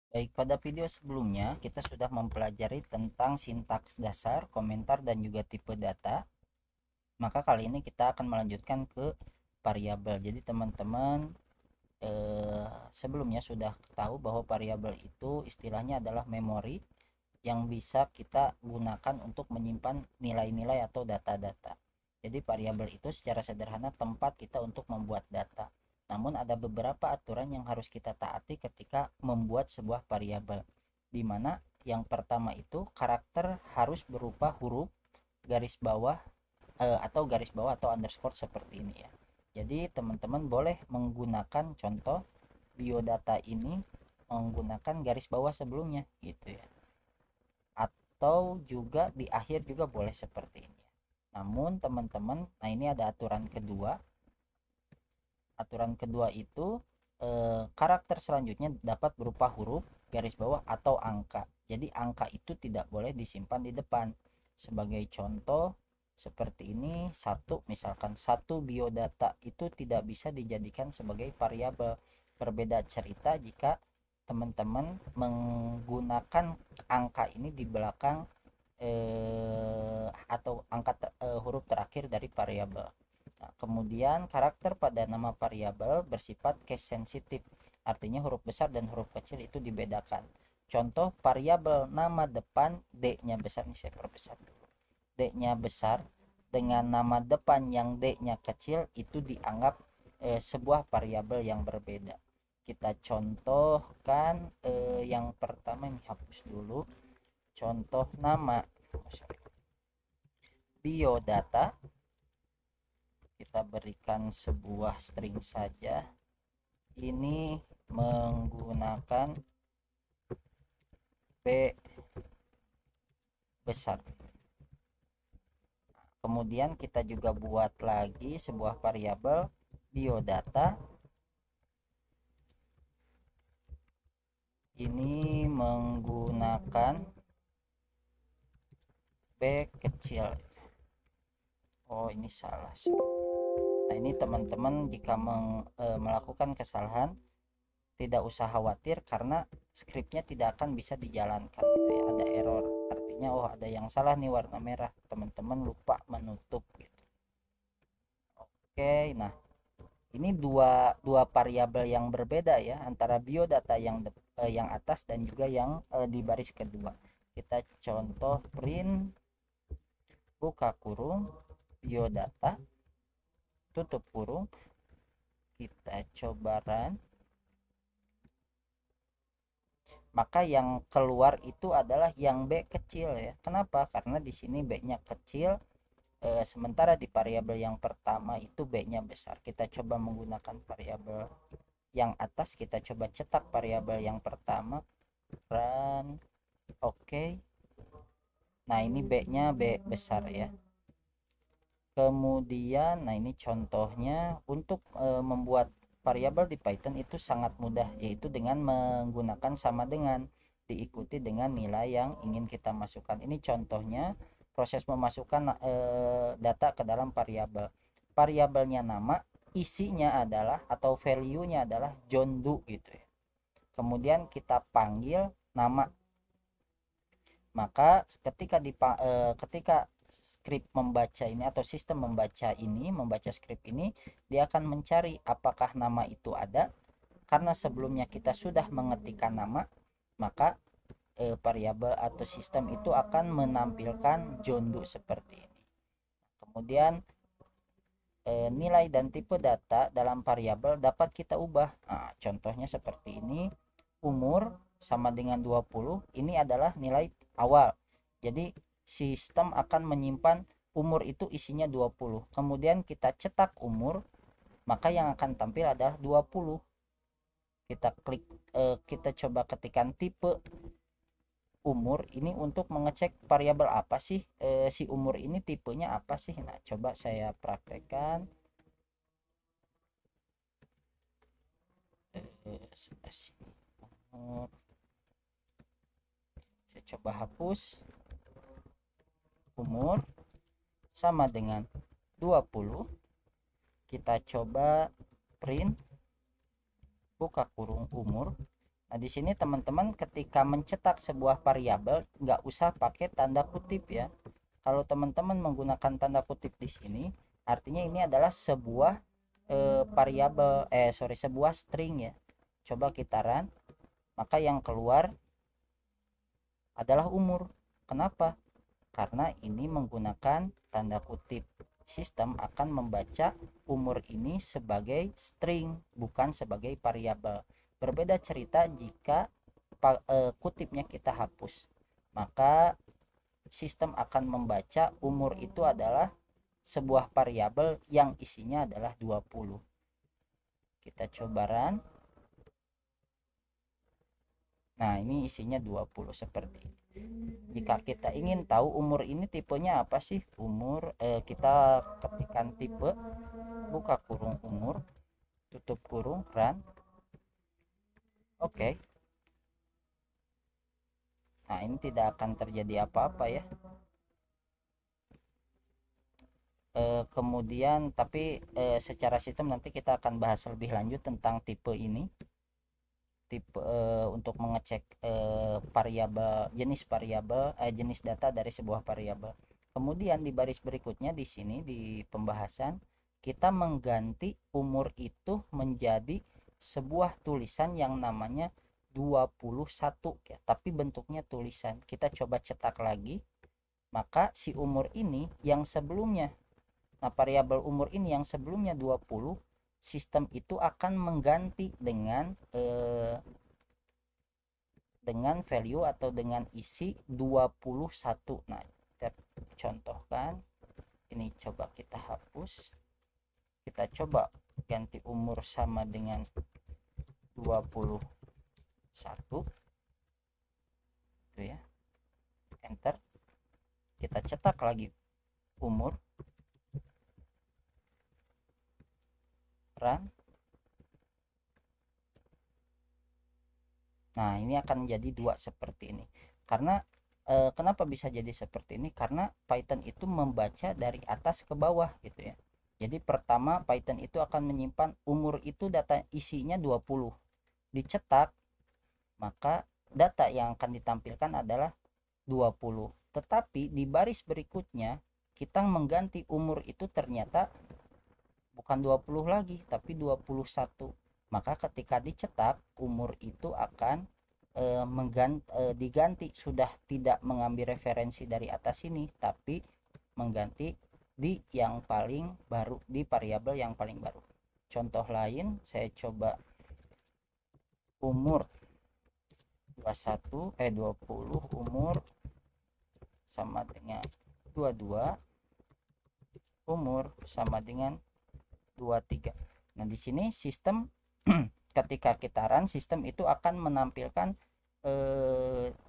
Baik, pada video sebelumnya kita sudah mempelajari tentang sintaks dasar, komentar, dan juga tipe data. Maka kali ini kita akan melanjutkan ke variabel. Jadi teman-teman sebelumnya sudah tahu bahwa variabel itu istilahnya adalah memori yang bisa kita gunakan untuk menyimpan nilai-nilai atau data-data. Jadi variabel itu secara sederhana tempat kita untuk membuat data. Namun ada beberapa aturan yang harus kita taati ketika membuat sebuah variabel. Di mana yang pertama itu karakter harus berupa huruf, garis bawah atau garis bawah atau underscore seperti ini ya. Jadi teman-teman boleh menggunakan contoh biodata ini menggunakan garis bawah sebelumnya gitu ya, atau juga di akhir juga boleh seperti ini. Namun teman-teman, nah ini ada aturan kedua. Aturan kedua itu karakter selanjutnya dapat berupa huruf, garis bawah atau angka. Jadi angka itu tidak boleh disimpan di depan. Sebagai contoh seperti ini, satu misalkan satu biodata itu tidak bisa dijadikan sebagai variabel. Berbeda cerita jika teman-teman menggunakan angka ini di belakang atau angka huruf terakhir dari variabel. Nah, kemudian karakter pada nama variabel bersifat case sensitif, artinya huruf besar dan huruf kecil itu dibedakan. Contoh variabel nama depan D-nya besar, nih saya perbesar dulu. D-nya besar dengan nama depan yang D-nya kecil itu dianggap sebuah variabel yang berbeda. Kita contohkan yang pertama, ini hapus dulu. Contoh nama biodata, kita berikan sebuah string saja. Ini menggunakan B besar. Kemudian kita juga buat lagi sebuah variabel biodata. Ini menggunakan B kecil. Oh, ini salah. Nah, ini teman-teman jika melakukan kesalahan tidak usah khawatir karena skripnya tidak akan bisa dijalankan gitu ya, ada error, artinya oh ada yang salah nih, warna merah, teman-teman lupa menutup gitu. Oke, nah ini dua dua variabel yang berbeda ya antara biodata yang atas dan juga yang di baris kedua. Kita contoh print buka kurung biodata tutup kurung, kita coba run, maka yang keluar itu adalah yang B kecil ya. Kenapa? Karena di sini B-nya kecil, sementara di variabel yang pertama itu B-nya besar. Kita coba menggunakan variabel yang atas, kita coba cetak variabel yang pertama, run, oke. Okay. Nah, ini B-nya B besar ya. Kemudian, nah ini contohnya untuk membuat variabel di Python itu sangat mudah, yaitu dengan menggunakan sama dengan diikuti dengan nilai yang ingin kita masukkan. Ini contohnya proses memasukkan data ke dalam variabel. Variabelnya nama, isinya adalah atau value-nya adalah John Doe gitu ya. Kemudian kita panggil nama, maka ketika skrip membaca ini atau sistem membaca skrip ini, dia akan mencari apakah nama itu ada. Karena sebelumnya kita sudah mengetikkan nama, maka variabel atau sistem itu akan menampilkan John Doe seperti ini. Kemudian nilai dan tipe data dalam variabel dapat kita ubah. Nah, contohnya seperti ini. Umur sama dengan 20, ini adalah nilai awal. Jadi sistem akan menyimpan umur itu isinya 20. Kemudian kita cetak umur, maka yang akan tampil adalah 20. Kita klik kita coba ketikkan tipe umur ini untuk mengecek variabel apa sih, si umur ini tipenya apa sih. Nah, coba saya praktekkan. Saya coba hapus. Umur sama dengan 20. Kita coba print buka kurung umur, Nah, di sini teman-teman ketika mencetak sebuah variabel nggak usah pakai tanda kutip ya. Kalau teman-teman menggunakan tanda kutip di sini, artinya ini adalah sebuah variabel sebuah string ya. Coba kita run, maka yang keluar adalah umur. Kenapa? Karena ini menggunakan tanda kutip. Sistem akan membaca umur ini sebagai string, bukan sebagai variabel. Berbeda cerita jika kutipnya kita hapus. Maka sistem akan membaca umur itu adalah sebuah variabel yang isinya adalah 20. Kita coba run. Nah, ini isinya 20 seperti ini. Jika kita ingin tahu umur ini tipenya apa sih? Umur kita ketikkan tipe, buka kurung umur, tutup kurung, run. Oke. Nah, ini tidak akan terjadi apa-apa ya. Kemudian tapi secara sistem nanti kita akan bahas lebih lanjut tentang tipe ini. Tipe untuk mengecek variabel jenis data dari sebuah variabel. Kemudian di baris berikutnya di sini di pembahasan kita mengganti umur itu menjadi sebuah tulisan yang namanya 21 ya, tapi bentuknya tulisan. Kita coba cetak lagi, maka si umur ini yang sebelumnya, nah variabel umur ini yang sebelumnya 20, sistem itu akan mengganti dengan value atau dengan isi 21. Nah, kita contohkan. Ini coba kita hapus. Kita coba ganti umur sama dengan 21. Itu ya. Enter. Kita cetak lagi umur. Run. Nah, ini akan jadi 2 seperti ini. Karena kenapa bisa jadi seperti ini? Karena Python itu membaca dari atas ke bawah gitu ya. Jadi pertama Python itu akan menyimpan umur itu data isinya 20. Dicetak, maka data yang akan ditampilkan adalah 20. Tetapi di baris berikutnya kita mengganti umur itu ternyata bukan 20 lagi tapi 21. Maka ketika dicetak umur itu akan diganti, sudah tidak mengambil referensi dari atas ini tapi mengganti di yang paling baru, di variabel yang paling baru. Contoh lain saya coba umur 20 umur sama dengan 22, umur sama dengan 23. Nah, di sini sistem ketika kita run, sistem itu akan menampilkan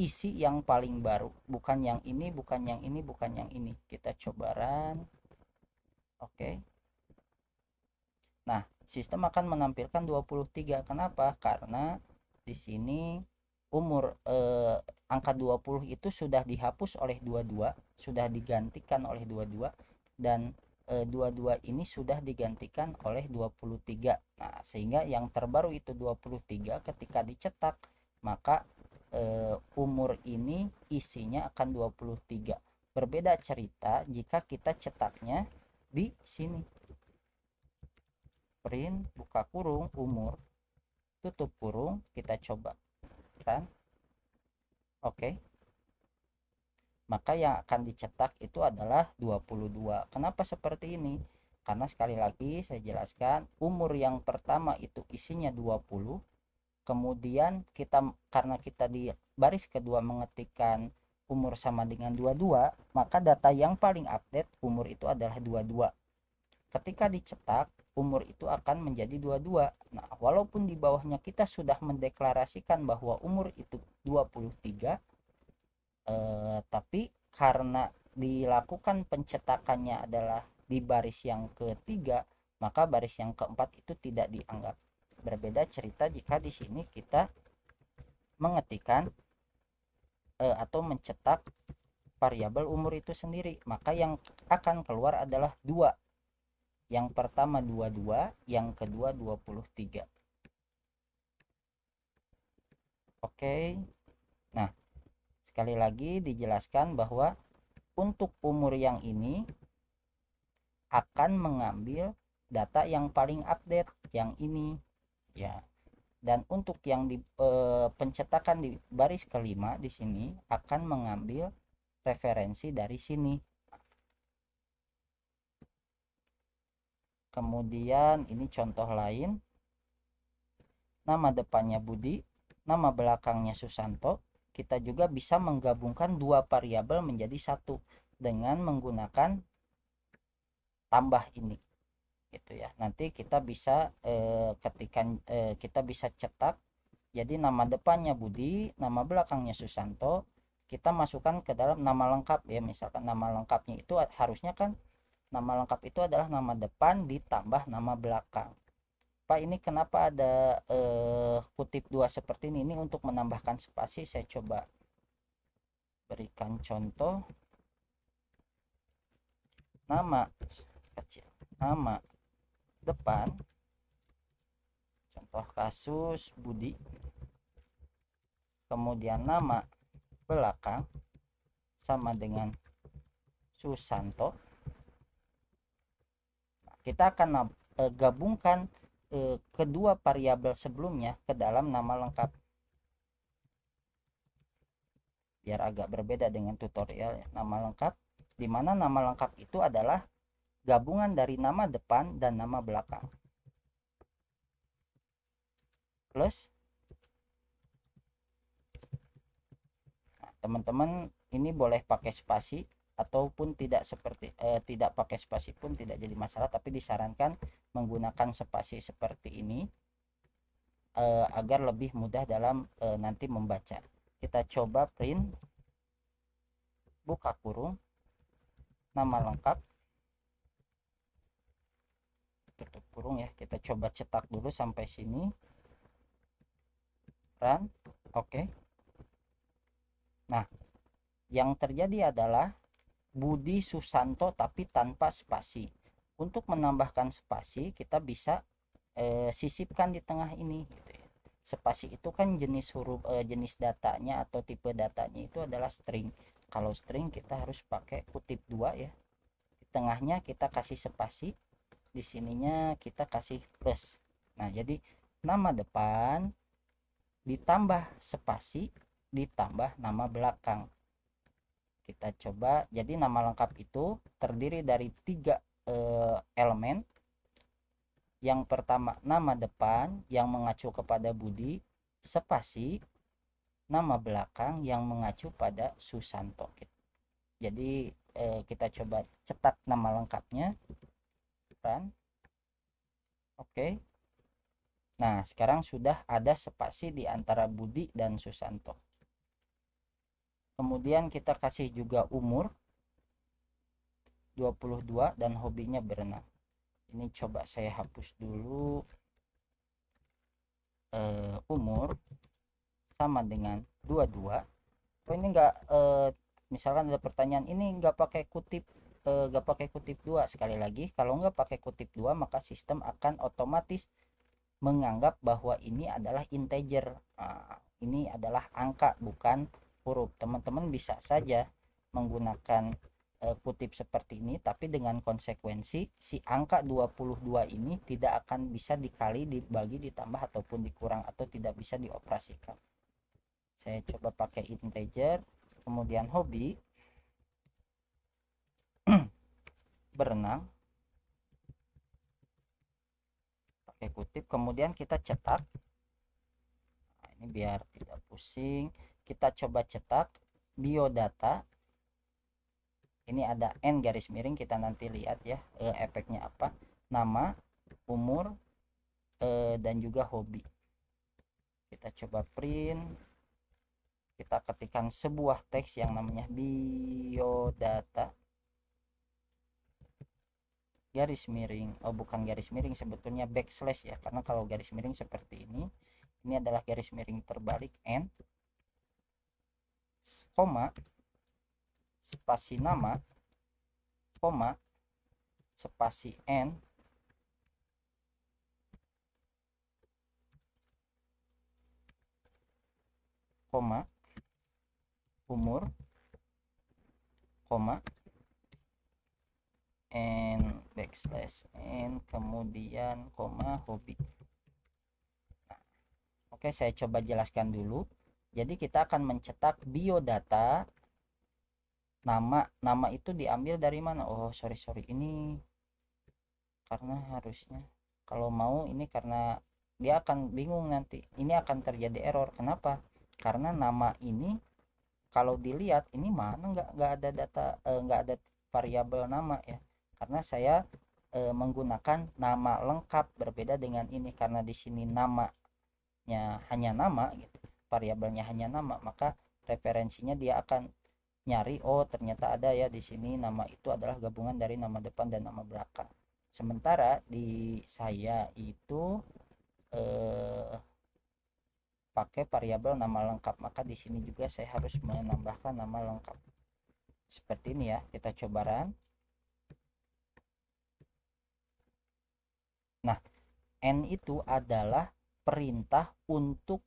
isi yang paling baru, bukan yang ini, bukan yang ini, bukan yang ini. Kita coba run. Oke. Nah, sistem akan menampilkan 23. Kenapa? Karena di sini umur angka 20 itu sudah dihapus oleh 22, sudah digantikan oleh 22, dan 22 ini sudah digantikan oleh 23. Nah, sehingga yang terbaru itu 23 ketika dicetak, maka umur ini isinya akan 23. Berbeda cerita jika kita cetaknya di sini. Print, buka kurung, umur, tutup kurung, kita coba run. Oke. Maka yang akan dicetak itu adalah 22. Kenapa seperti ini? Karena sekali lagi saya jelaskan, umur yang pertama itu isinya 20. Kemudian karena kita di baris kedua mengetikkan umur sama dengan 22, maka data yang paling update umur itu adalah 22. Ketika dicetak, umur itu akan menjadi 22. Nah, walaupun di bawahnya kita sudah mendeklarasikan bahwa umur itu 23, tapi karena dilakukan pencetakannya adalah di baris yang ketiga, maka baris yang keempat itu tidak dianggap. Berbeda cerita jika di sini kita mengetikkan atau mencetak variabel umur itu sendiri, maka yang akan keluar adalah 2. Yang pertama 22, yang kedua 23. Oke. Nah, sekali lagi dijelaskan bahwa untuk umur yang ini akan mengambil data yang paling update yang ini ya. Dan untuk yang di pencetakan di baris kelima di sini akan mengambil referensi dari sini. Kemudian ini contoh lain, nama depannya Budi, nama belakangnya Susanto. Kita juga bisa menggabungkan dua variabel menjadi satu dengan menggunakan tambah ini gitu ya. Nanti kita bisa ketikan kita bisa cetak jadi nama depannya Budi, nama belakangnya Susanto, kita masukkan ke dalam nama lengkap ya. Misalkan nama lengkapnya itu harusnya kan nama lengkap itu adalah nama depan ditambah nama belakang. Pak, ini kenapa ada kutip dua seperti ini? Ini untuk menambahkan spasi. Saya coba berikan contoh. Nama kecil, nama depan, contoh kasus Budi, kemudian nama belakang sama dengan Susanto. Kita akan gabungkan kedua variabel sebelumnya ke dalam nama lengkap biar agak berbeda dengan tutorial ya. Nama lengkap, di mana nama lengkap itu adalah gabungan dari nama depan dan nama belakang plus. Nah, teman-teman ini boleh pakai spasi ataupun tidak, seperti tidak pakai spasi pun tidak jadi masalah, tapi disarankan menggunakan spasi seperti ini agar lebih mudah dalam nanti membaca. Kita coba print, buka kurung, nama lengkap, tutup kurung ya. Kita coba cetak dulu sampai sini, run. Oke. Nah, yang terjadi adalah Budi Susanto tapi tanpa spasi. Untuk menambahkan spasi kita bisa sisipkan di tengah ini gitu ya. Spasi itu kan jenis huruf jenis datanya atau tipe datanya itu adalah string. Kalau string kita harus pakai kutip dua ya. Di tengahnya kita kasih spasi, di sininya kita kasih plus. Nah, jadi nama depan ditambah spasi ditambah nama belakang. Kita coba, jadi nama lengkap itu terdiri dari tiga elemen. Yang pertama nama depan yang mengacu kepada Budi, spasi, nama belakang yang mengacu pada Susanto. Jadi kita coba cetak nama lengkapnya, run. Oke. Nah, sekarang sudah ada spasi di antara Budi dan Susanto. Kemudian kita kasih juga umur 22 dan hobinya berenang. Ini coba saya hapus dulu. Umur sama dengan 22. Oh, ini enggak misalkan ada pertanyaan ini enggak pakai kutip, enggak pakai kutip dua. Sekali lagi, kalau enggak pakai kutip dua maka sistem akan otomatis menganggap bahwa ini adalah integer. Nah, ini adalah angka bukan huruf. Teman-teman bisa saja menggunakan kutip seperti ini, tapi dengan konsekuensi si angka 22 ini tidak akan bisa dikali, dibagi, ditambah ataupun dikurang, atau tidak bisa dioperasikan. Saya coba pakai integer, kemudian hobi berenang, pakai kutip, kemudian kita cetak. Nah, ini biar tidak pusing, kita coba cetak biodata. Ini ada N garis miring, kita nanti lihat ya efeknya apa. Nama, umur, dan juga hobi. Kita coba print, kita ketikkan sebuah teks yang namanya biodata, garis miring, oh bukan garis miring, sebetulnya backslash ya, karena kalau garis miring seperti ini adalah garis miring terbalik, N, koma, spasi nama, koma, spasi N, koma, umur, koma, n backslash n, kemudian koma, hobi. Nah, oke, saya coba jelaskan dulu. Jadi kita akan mencetak biodata. Nama itu diambil dari mana? Oh, sorry, ini karena harusnya kalau mau ini, karena dia akan bingung nanti. Ini akan terjadi error. Kenapa? Karena nama ini kalau dilihat ini mana nggak ada data, nggak ada variabel nama ya. Karena saya menggunakan nama lengkap, berbeda dengan ini. Karena di sini namanya hanya nama gitu, variabelnya hanya nama, maka referensinya dia akan nyari, oh ternyata ada ya di sini nama itu adalah gabungan dari nama depan dan nama belakang. Sementara di saya itu pakai variabel nama lengkap, maka di sini juga saya harus menambahkan nama lengkap. Seperti ini ya, kita coba run. Nah, n itu adalah perintah untuk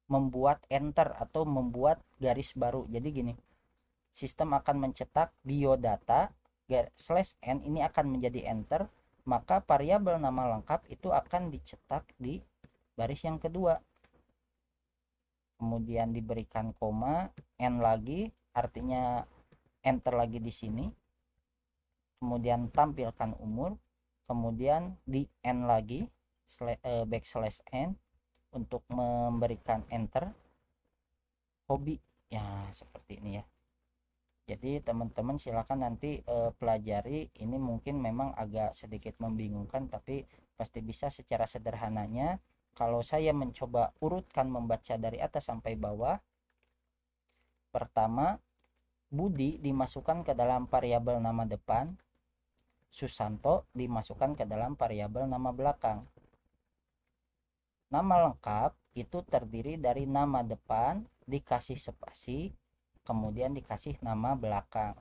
membuat enter atau membuat garis baru. Jadi gini, sistem akan mencetak biodata /n, ini akan menjadi enter, maka variabel nama lengkap itu akan dicetak di baris yang kedua, kemudian diberikan koma, n lagi, artinya enter lagi di sini, kemudian tampilkan umur, kemudian di n lagi backslash n untuk memberikan enter, hobi ya, seperti ini ya. Jadi teman-teman silakan nanti pelajari. Ini mungkin memang agak sedikit membingungkan, tapi pasti bisa secara sederhananya. Kalau saya mencoba urutkan membaca dari atas sampai bawah, pertama Budi dimasukkan ke dalam variabel nama depan, Susanto dimasukkan ke dalam variabel nama belakang. Nama lengkap itu terdiri dari nama depan dikasih spasi, kemudian dikasih nama belakang.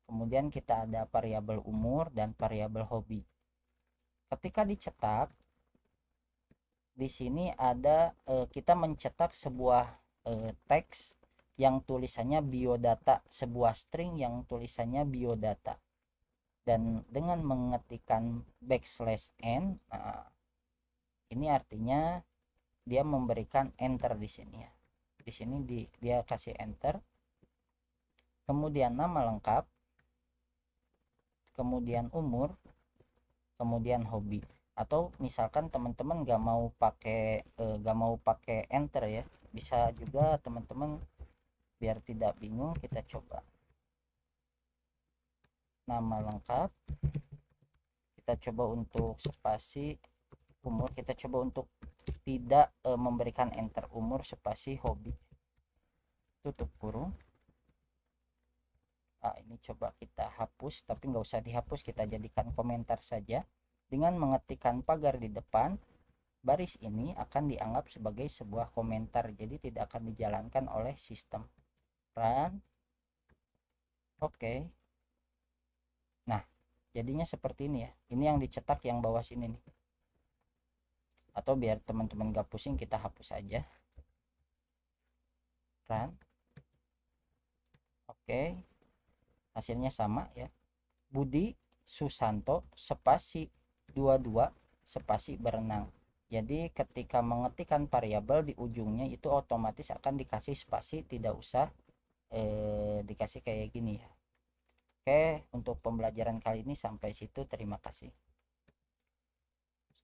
Kemudian kita ada variabel umur dan variabel hobi. Ketika dicetak, di sini ada kita mencetak sebuah teks yang tulisannya biodata, sebuah string yang tulisannya biodata. Dan dengan mengetikkan backslash n, nah, ini artinya dia memberikan enter di sini ya. Di sini dia kasih enter. Kemudian nama lengkap, kemudian umur, kemudian hobi. Atau misalkan teman-teman gak mau pakai enter ya, bisa juga teman-teman, biar tidak bingung kita coba nama lengkap, kita coba untuk spasi, umur kita coba untuk tidak memberikan enter, umur spasi hobi, tutup kurung. Ini coba kita hapus, tapi nggak usah dihapus, kita jadikan komentar saja. Dengan mengetikkan pagar di depan, baris ini akan dianggap sebagai sebuah komentar, jadi tidak akan dijalankan oleh sistem. Run. Oke. Nah, jadinya seperti ini ya. Ini yang dicetak yang bawah sini nih. Atau biar teman-teman gak pusing, kita hapus aja. Run. Oke. Hasilnya sama ya. Budi Susanto spasi 22 spasi berenang. Jadi ketika mengetikkan variabel di ujungnya itu otomatis akan dikasih spasi, tidak usah dikasih kayak gini ya. Oke, untuk pembelajaran kali ini sampai situ. Terima kasih.